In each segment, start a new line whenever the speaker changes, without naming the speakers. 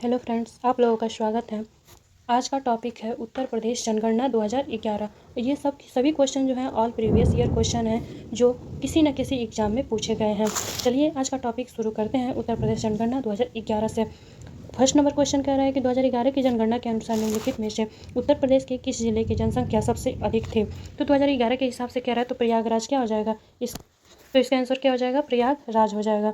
Hello friends, आप लोगों का स्वागत है। आज का टॉपिक है उत्तर प्रदेश जनगणना 2011। ये सभी क्वेश्चन जो हैं ऑल प्रीवियस ईयर क्वेश्चन हैं जो किसी न किसी एग्जाम में पूछे गए हैं। चलिए आज का टॉपिक शुरू करते हैं उत्तर प्रदेश जनगणना 2011 से। फर्स्ट नंबर क्वेश्चन कह रहा है कि 2011 की जनगणना के अनुसार निम्नलिखित में से उत्तर प्रदेश के किस जिले की जनसंख्या सबसे अधिक थी। तो 2011 के हिसाब से कह रहा है तो प्रयागराज क्या हो जाएगा, इसका आंसर क्या हो जाएगा, प्रयागराज हो जाएगा।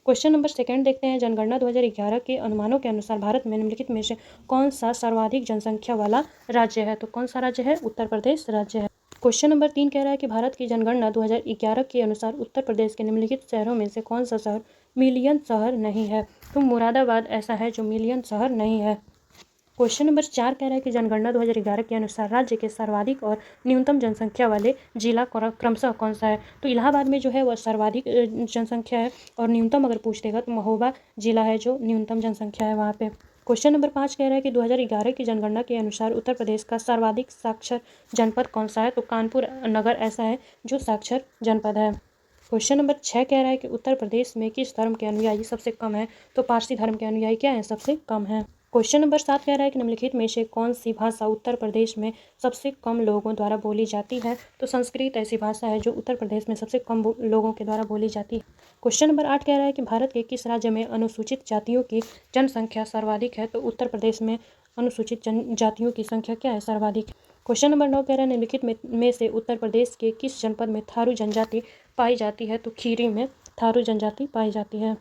क्वेश्चन नंबर सेकंड देखते हैं। जनगणना 2011 के अनुमानों के अनुसार भारत में निम्नलिखित में से कौन सा सर्वाधिक जनसंख्या वाला राज्य है। तो कौन सा राज्य है, उत्तर प्रदेश राज्य है। क्वेश्चन नंबर 3 कह रहा है कि भारत की जनगणना 2011 के अनुसार उत्तर प्रदेश के निम्नलिखित शहरों में से कौन सा शहर मिलियन शहर नहीं है। तो मुरादाबाद ऐसा है जो मिलियन शहर नहीं है। क्वेश्चन नंबर 4 कह रहा है कि जनगणना 2011 के अनुसार राज्य के सर्वाधिक और न्यूनतम जनसंख्या वाले जिला क्रमशः कौन सा है। तो इलाहाबाद में जो है वह सर्वाधिक जनसंख्या है और न्यूनतम अगर पूछ देगा तो महोबा जिला है जो न्यूनतम जनसंख्या है वहाँ पे। क्वेश्चन नंबर 5 कह रहा है कि 2011 की जनगणना के अनुसार उत्तर प्रदेश का सर्वाधिक साक्षर जनपद कौन सा है। तो कानपुर नगर ऐसा है जो साक्षर जनपद है। क्वेश्चन नंबर 6 कह रहा है कि उत्तर प्रदेश में किस धर्म के अनुयायी सबसे कम है। तो पारसी धर्म के अनुयायी क्या है, सबसे कम है। क्वेश्चन नंबर 7 कह रहा है कि निम्नलिखित में से कौन सी भाषा उत्तर प्रदेश में सबसे कम लोगों द्वारा बोली जाती है। तो संस्कृत ऐसी भाषा है जो उत्तर प्रदेश में सबसे कम लोगों के द्वारा बोली जाती है। क्वेश्चन नंबर 8 कह रहा है कि भारत के किस राज्य में अनुसूचित जातियों की जनसंख्या सर्वाधिक है। तो उत्तर प्रदेश में अनुसूचित जातियों की संख्या क्या है, सर्वाधिक। क्वेश्चन नंबर 9 कह रहा है निम्नलिखित में से उत्तर प्रदेश के किस जनपद में थारू जनजाति पाई जाती है। तो खीरी में थारू जनजाति पाई जाती है।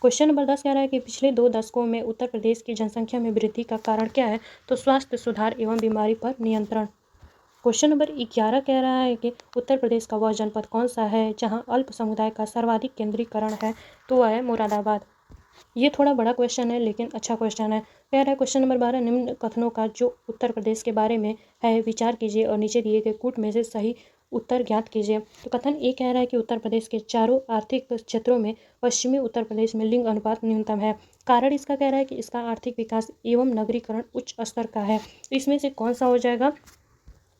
क्वेश्चन नंबर 10 कह रहा है कि पिछले 2 दशकों में उत्तर प्रदेश की जनसंख्या में वृद्धि का कारण क्या है। तो स्वास्थ्य सुधार एवं बीमारी पर नियंत्रण। क्वेश्चन नंबर 11 कह रहा है कि उत्तर प्रदेश का वह जनपद कौन सा है जहां अल्प समुदाय का सर्वाधिक केंद्रीकरण है। तो वह है मुरादाबाद। ये थोड़ा बड़ा क्वेश्चन है लेकिन अच्छा क्वेश्चन है। कह रहा है क्वेश्चन नंबर 12 निम्न कथनों का जो उत्तर प्रदेश के बारे में है विचार कीजिए और नीचे दिए गए कूट में से सही उत्तर ज्ञात कीजिए। तो कथन ए कह रहा है कि उत्तर प्रदेश के चारों आर्थिक क्षेत्रों में पश्चिमी उत्तर प्रदेश में लिंग अनुपात न्यूनतम है। कारण इसका कह रहा है कि इसका आर्थिक विकास एवं नगरीकरण उच्च स्तर का है। तो इसमें से कौन सा हो जाएगा,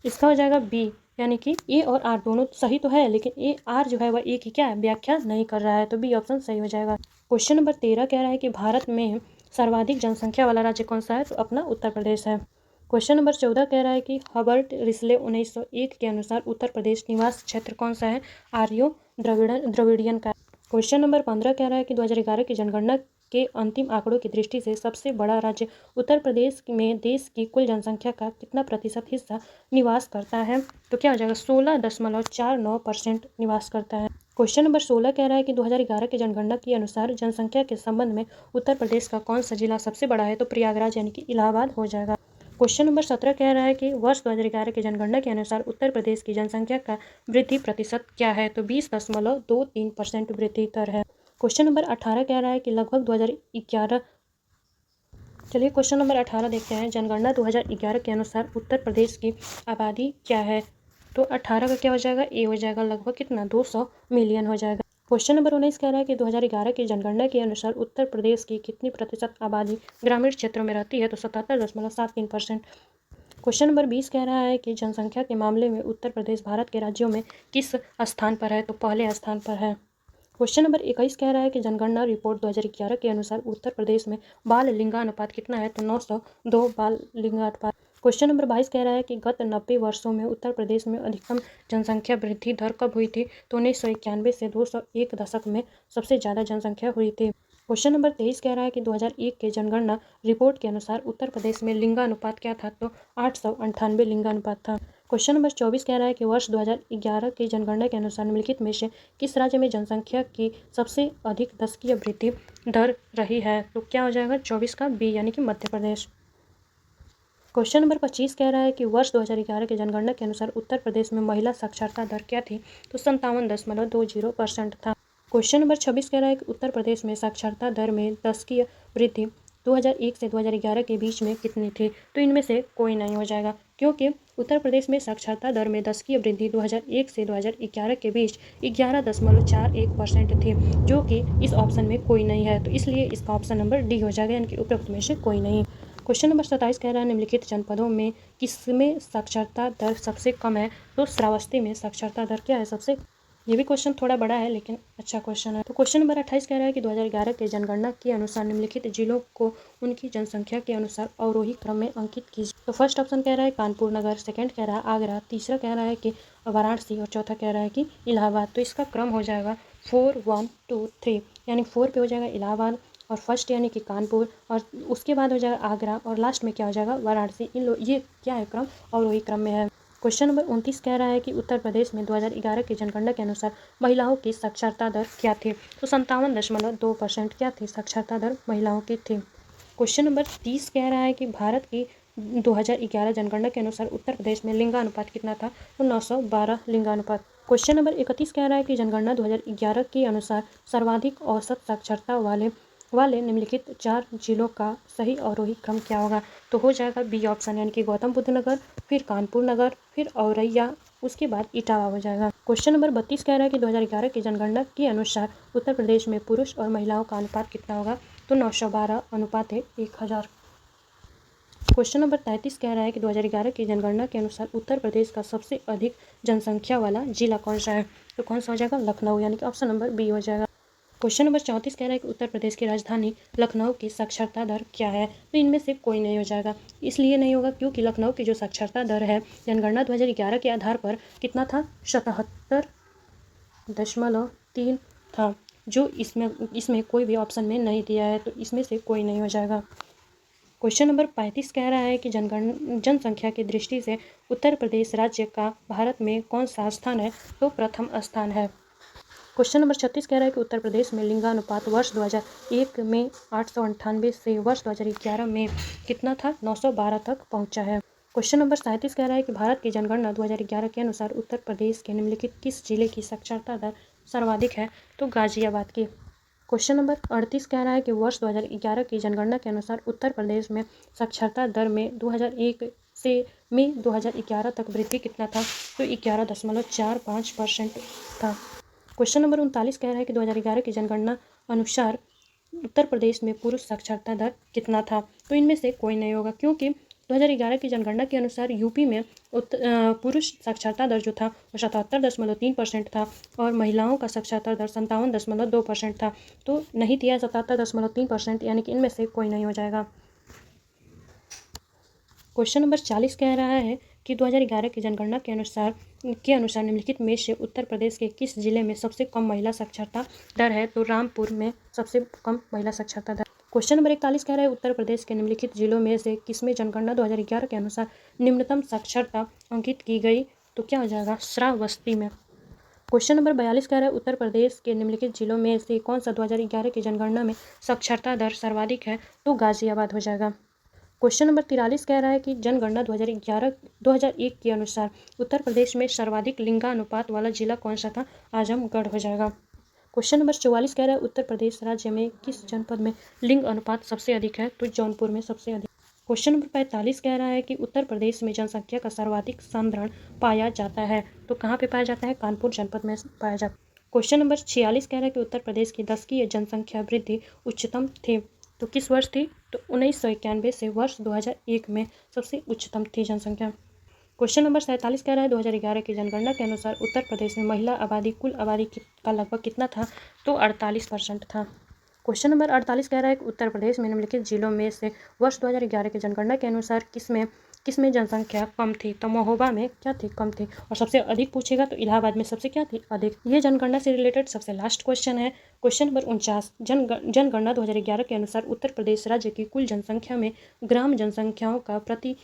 इसका हो जाएगा बी, यानी कि ए और आर दोनों सही तो है लेकिन ए आर जो है वह एक ही क्या है, व्याख्या नहीं कर रहा है। तो बी ऑप्शन सही हो जाएगा। क्वेश्चन नंबर 13 कह रहा है कि भारत में सर्वाधिक जनसंख्या वाला राज्य कौन सा है। तो अपना उत्तर प्रदेश है। क्वेश्चन नंबर 14 कह रहा है कि हर्बर्ट रिस्ले 1901 के अनुसार उत्तर प्रदेश निवास क्षेत्र कौन सा है, आर्यो द्रविडियन का। क्वेश्चन नंबर 15 कह रहा है कि 2011 की जनगणना के अंतिम आंकड़ों की दृष्टि से सबसे बड़ा राज्य उत्तर प्रदेश में देश की कुल जनसंख्या का कितना प्रतिशत हिस्सा निवास करता है। तो क्या हो जाएगा, 16.49% निवास करता है। क्वेश्चन नंबर 16 कह रहा है कि 2011 की जनगणना के अनुसार जनसंख्या के संबंध में उत्तर प्रदेश का कौन सा जिला सबसे बड़ा है। तो प्रयागराज यानी कि इलाहाबाद हो जाएगा। क्वेश्चन नंबर 17 कह रहा है कि वर्ष 2011 की जनगणना के अनुसार उत्तर प्रदेश की जनसंख्या का वृद्धि प्रतिशत क्या है। तो 20.23% वृद्धि दर है। क्वेश्चन नंबर 18 कह रहा है कि लगभग 2011, चलिए क्वेश्चन नंबर 18 देखते हैं। जनगणना 2011 के अनुसार उत्तर प्रदेश की आबादी क्या है। तो 18 का क्या हो जाएगा, ए हो जाएगा, लगभग कितना, 200 मिलियन हो जाएगा। क्वेश्चन नंबर 19 कह रहा है कि 2011 की जनगणना के अनुसार उत्तर प्रदेश की कितनी प्रतिशत आबादी ग्रामीण क्षेत्रों में रहती है। तो 77.73%। क्वेश्चन नंबर 20 कह रहा है कि जनसंख्या के मामले में उत्तर प्रदेश भारत के राज्यों में किस स्थान पर है। तो पहले स्थान पर है। क्वेश्चन नंबर 21 कह रहा है कि जनगणना रिपोर्ट 2011 के अनुसार उत्तर प्रदेश में बाल लिंगानुपात कितना है। तो 902 बाल लिंगानुपात। क्वेश्चन नंबर 22 कह रहा है कि गत 90 वर्षों में उत्तर प्रदेश में अधिकतम जनसंख्या वृद्धि दर कब हुई थी। तो 1991 से 201 दशक में सबसे ज़्यादा जनसंख्या हुई थी। क्वेश्चन नंबर 23 कह रहा है कि 2001 के जनगणना रिपोर्ट के अनुसार उत्तर प्रदेश में लिंगानुपात क्या था। तो 898 लिंगानुपात था। क्वेश्चन नंबर 24 कह रहा है कि वर्ष 2011 की जनगणना के अनुसार निम्नलिखित में से किस राज्य में जनसंख्या की सबसे अधिक दशकीय वृद्धि दर रही है। तो क्या हो जाएगा, 24 का बी, यानी कि मध्य प्रदेश। क्वेश्चन नंबर 25 कह रहा है कि वर्ष 2011 की जनगणना के अनुसार उत्तर प्रदेश में महिला साक्षरता दर क्या थी। तो 57.20% था। क्वेश्चन नंबर 26 कह रहा है कि उत्तर प्रदेश में साक्षरता दर में दशकीय वृद्धि 2001 से 2011 के बीच में कितनी थी। तो इनमें से कोई नहीं हो जाएगा क्योंकि उत्तर प्रदेश में साक्षरता दर में दशकीय वृद्धि 2001 से 2011 के बीच 11.41% थी, जो कि इस ऑप्शन में कोई नहीं है। तो इसलिए इसका ऑप्शन नंबर डी हो जाएगा, यानी कि उपरोक्त में से कोई नहीं। क्वेश्चन नंबर 27 कह रहा है निम्नलिखित जनपदों में किसमें साक्षरता दर सबसे कम है। तो श्रावस्ती में साक्षरता दर क्या है, सबसे ये भी क्वेश्चन थोड़ा बड़ा है लेकिन अच्छा क्वेश्चन है। तो क्वेश्चन नंबर 28 कह रहा है कि 2011 के जनगणना के अनुसार निम्नलिखित जिलों को उनकी जनसंख्या के अनुसार अवरोही क्रम में अंकित कीजिए। तो फर्स्ट ऑप्शन कह रहा है कानपुर नगर, सेकंड कह रहा है आगरा, तीसरा कह रहा है कि वाराणसी और चौथा कह रहा है कि इलाहाबाद। तो इसका क्रम हो जाएगा 4 1 2 3, यानी 4 पे हो जाएगा इलाहाबाद और फर्स्ट यानी कि कानपुर और उसके बाद हो जाएगा आगरा और लास्ट में क्या हो जाएगा वाराणसी। ये क्या है क्रम, अवरोही क्रम में है। क्वेश्चन नंबर 29 कह रहा है कि उत्तर प्रदेश में 2011 की जनगणना के अनुसार महिलाओं की साक्षरता दर क्या थी। तो 57.2% क्या थी साक्षरता दर महिलाओं की थी। क्वेश्चन नंबर 30 कह रहा है कि भारत की 2011 जनगणना के अनुसार उत्तर प्रदेश में लिंगानुपात कितना था। तो 912 लिंगानुपात। क्वेश्चन नंबर 31 कह रहा है कि जनगणना 2011 के अनुसार सर्वाधिक औसत साक्षरता वाले निम्नलिखित 4 जिलों का सही अवरोही क्रम क्या होगा। तो हो जाएगा बी ऑप्शन, यानी कि गौतम बुद्ध नगर, फिर कानपुर नगर, फिर औरैया, उसके बाद इटावा हो जाएगा। क्वेश्चन नंबर 32 कह रहा है कि 2011 की जनगणना के अनुसार उत्तर प्रदेश में पुरुष और महिलाओं का अनुपात कितना होगा। तो 912 अनुपात है 1000। क्वेश्चन नंबर 33 कह रहा है कि 2011 की जनगणना के अनुसार उत्तर प्रदेश का सबसे अधिक जनसंख्या वाला जिला कौन सा है। तो कौन सा हो जाएगा, लखनऊ, यानी कि ऑप्शन नंबर बी हो जाएगा। क्वेश्चन नंबर 34 कह रहा है कि उत्तर प्रदेश की राजधानी लखनऊ की साक्षरता दर क्या है। तो इनमें से कोई नहीं हो जाएगा, इसलिए नहीं होगा क्योंकि लखनऊ की जो साक्षरता दर है जनगणना 2011 के आधार पर कितना था, 77.3 था, जो इसमें कोई भी ऑप्शन में नहीं दिया है, तो इसमें से कोई नहीं हो जाएगा। क्वेश्चन नंबर 35 कह रहा है कि जनसंख्या की दृष्टि से उत्तर प्रदेश राज्य का भारत में कौन सा स्थान है। तो प्रथम स्थान है। क्वेश्चन नंबर 36 कह रहा है कि उत्तर प्रदेश में लिंगानुपात वर्ष 2001 में 898 से वर्ष 2011 में कितना था, 912 तक पहुंचा है। क्वेश्चन नंबर 37 कह रहा है कि भारत की जनगणना 2011 के अनुसार उत्तर प्रदेश के निम्नलिखित किस जिले की साक्षरता दर सर्वाधिक है। तो गाजियाबाद की। क्वेश्चन नंबर 38 कह रहा है कि वर्ष 2011 की जनगणना के अनुसार उत्तर प्रदेश में साक्षरता दर में 2001 से 2011 तक वृद्धि कितना था। तो 11.45% था। क्वेश्चन नंबर 39 कह रहा है कि 2011 की जनगणना अनुसार उत्तर प्रदेश में पुरुष साक्षरता दर कितना था। तो इनमें से कोई नहीं होगा क्योंकि 2011 की जनगणना के अनुसार यूपी में पुरुष साक्षरता दर जो था वो 77.3% था और महिलाओं का साक्षरता दर 57.2% था। तो नहीं दिया 77.3%, यानी कि इनमें से कोई नहीं हो जाएगा। क्वेश्चन नंबर 40 कह रहा है कि 2011 की जनगणना के अनुसार निम्नलिखित में से उत्तर प्रदेश के किस जिले में सबसे कम महिला साक्षरता दर है। तो रामपुर में सबसे कम महिला साक्षरता दर। क्वेश्चन नंबर 41 कह रहा है उत्तर प्रदेश के निम्नलिखित जिलों में से किसमें जनगणना 2011 के अनुसार निम्नतम साक्षरता अंकित की गई। तो क्या हो जाएगा, श्रावस्ती में। क्वेश्चन नंबर 42 कह रहा है उत्तर प्रदेश के निम्नलिखित जिलों में से कौन सा 2011 की जनगणना में साक्षरता दर सर्वाधिक है। तो गाजियाबाद हो जाएगा। क्वेश्चन नंबर 43 कह रहा है कि जनगणना 2001 के अनुसार उत्तर प्रदेश में सर्वाधिक लिंगानुपात वाला जिला कौन सा था। आजमगढ़ हो जाएगा। क्वेश्चन नंबर 44 कह रहा है उत्तर प्रदेश राज्य में किस जनपद में लिंग अनुपात सबसे अधिक है। तो जौनपुर में सबसे अधिक। क्वेश्चन नंबर 45 कह रहा है कि उत्तर प्रदेश में जनसंख्या का सर्वाधिक सांद्रण पाया जाता है। तो कहाँ पे पाया जाता है, कानपुर जनपद में पाया जाता है। क्वेश्चन नंबर 46 कह रहा है कि उत्तर प्रदेश की दशकीय जनसंख्या वृद्धि उच्चतम थी। तो किस वर्ष थी। तो 1991 से वर्ष 2001 में सबसे उच्चतम थी जनसंख्या। क्वेश्चन नंबर 47 कह रहा है 2011 की जनगणना के अनुसार उत्तर प्रदेश में महिला आबादी कुल आबादी का लगभग कितना था। तो 48% था। क्वेश्चन नंबर 48 कह रहा है कि उत्तर प्रदेश में निम्नलिखित जिलों में से वर्ष 2011 की जनगणना के अनुसार किसमें जनसंख्या कम थी। तो महोबा में क्या थी, कम थी। और सबसे अधिक पूछेगा तो इलाहाबाद में सबसे क्या थी, अधिक। ये जनगणना से रिलेटेड सबसे लास्ट क्वेश्चन है। क्वेश्चन नंबर 49 जनगणना 2011 के अनुसार उत्तर प्रदेश राज्य की कुल जनसंख्या में ग्राम जनसंख्याओं का प्रति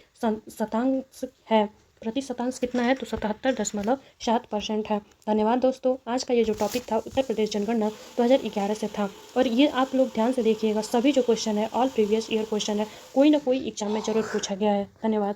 शतांश कितना है। तो 77.7% है। धन्यवाद दोस्तों, आज का ये जो टॉपिक था उत्तर प्रदेश जनगणना 2011 से था। और ये आप लोग ध्यान से देखिएगा, सभी जो क्वेश्चन है ऑल प्रीवियस ईयर क्वेश्चन है, कोई ना कोई एग्जाम में जरूर पूछा गया है। धन्यवाद।